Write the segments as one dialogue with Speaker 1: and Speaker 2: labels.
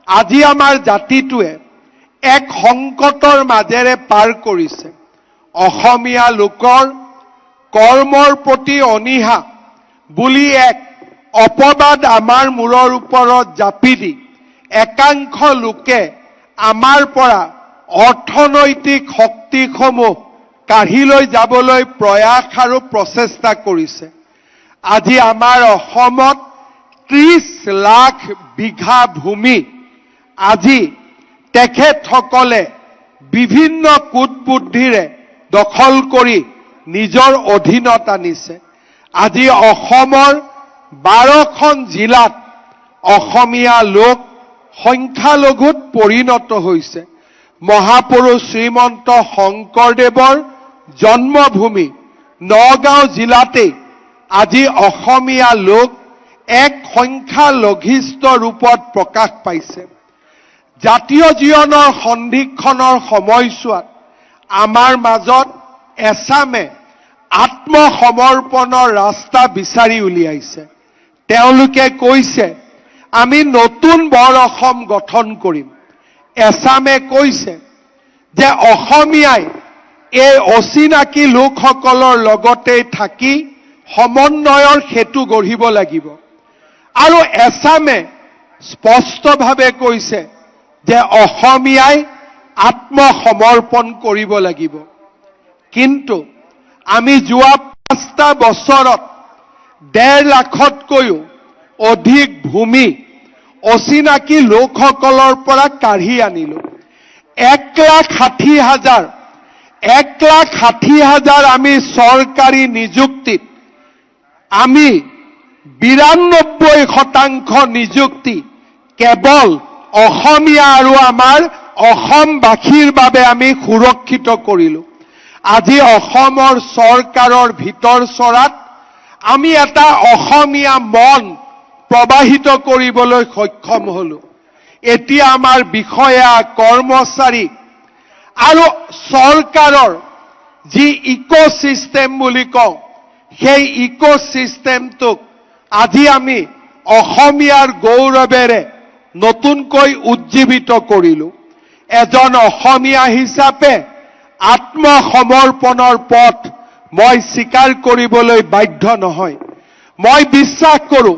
Speaker 1: আজি আমাৰ জাতিটোৱে এক সংকটৰ মাজেৰে পাৰ কৰিছে। অসমীয়া লোকৰ কৰ্মৰ প্ৰতি অনীহা বুলি এক অপবাদ আমাৰ মূৰৰ ওপৰত জাপি দি একাংশ লোকে আমাৰ পৰা অৰ্থনৈতিক শক্তিসমূহ কাঢ়ি লৈ যাবলৈ প্ৰয়াস আৰু প্ৰচেষ্টা কৰিছে। আজি আমাৰ অসমত 30 লাখ বিঘা ভূমি আজি তেখেতসকলে বিভিন্ন কূটবুদ্ধিৰে দখল কৰি নিজৰ অধীনত আনিছে। আজি অসমৰ 12খন জিলাত অসমীয়া লোক সংখ্যালঘুত পৰিণত হৈছে। মহাপুৰুষ শ্ৰীমন্ত শংকৰদেৱৰ জন্মভূমি নগাঁও জিলাতেই আজি অসমীয়া লোক এক সংখ্যালঘিষ্ঠ ৰূপত প্ৰকাশ পাইছে। জাতীয় জীৱনৰ সন্ধিক্ষণৰ সময়ছোৱাত আমাৰ মাজত এছামে আত্মসমৰ্পণৰ ৰাস্তা বিচাৰি উলিয়াইছে। তেওঁলোকে কৈছে আমি নতুন বৰ অসম গঠন কৰিম। এছামে কৈছে যে অসমীয়াই এই অচিনাকি লোকসকলৰ লগতে থাকি সমন্বয়ৰ সেতু গঢ়িব লাগিব। আৰু এছামে স্পষ্টভাৱে কৈছে যে অসমীয়াই আত্মসমৰ্পণ কৰিব লাগিব। কিন্তু আমি যোৱা 5টা বছৰত 1.5 লাখতকৈও অধিক ভূমি অচিনাকি লোকসকলৰ পৰা কাঢ়ি আনিলো। 1,60,000 আমি চৰকাৰী নিযুক্তিত আমি 92% নিযুক্তি কেৱল অসমীয়া আৰু আমাৰ অসমবাসীৰ বাবে আমি সুৰক্ষিত কৰিলো। আজি অসমৰ চৰকাৰৰ ভিতৰ চৰাত আমি এটা অসমীয়া মন প্ৰবাহিত কৰিবলৈ সক্ষম হলো। এতিয়া আমাৰ বিষয়া কৰ্মচাৰী আৰু চৰকাৰৰ যি ইকোচিষ্টেম বুলি কওঁ সেই ইকোচিষ্টেমটোক আজি আমি অসমীয়াৰ গৌৰৱেৰে নতুনকৈ উজ্জীৱিত কৰিলো। এজন অসমীয়া হিচাপে আত্মসমৰ্পণৰ পথ মই স্বীকাৰ কৰিবলৈ বাধ্য নহয়। মই বিশ্বাস কৰোঁ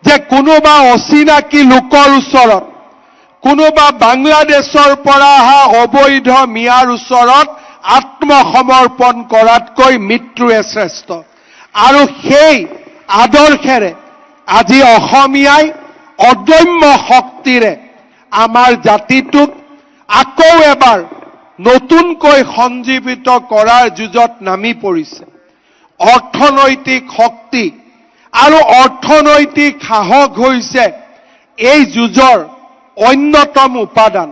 Speaker 1: যে কোনোবা অচিনাকি লোকৰ ওচৰত কোনোবা বাংলাদেশৰ পৰা অহা অবৈধ মিয়াৰ ওচৰত আত্মসমৰ্পণ কৰাতকৈ মৃত্যুৱে শ্ৰেষ্ঠ। আৰু সেই আদৰ্শেৰে আজি অসমীয়াই অদম্য শক্তিৰে আমাৰ জাতিটোক আকৌ এবাৰ নতুনকৈ সঞ্জীৱিত কৰাৰ যুঁজত নামি পৰিছে। অৰ্থনৈতিক শক্তি আৰু অৰ্থনৈতিক সাহস হৈছে এই যুঁজৰ অন্যতম উপাদান।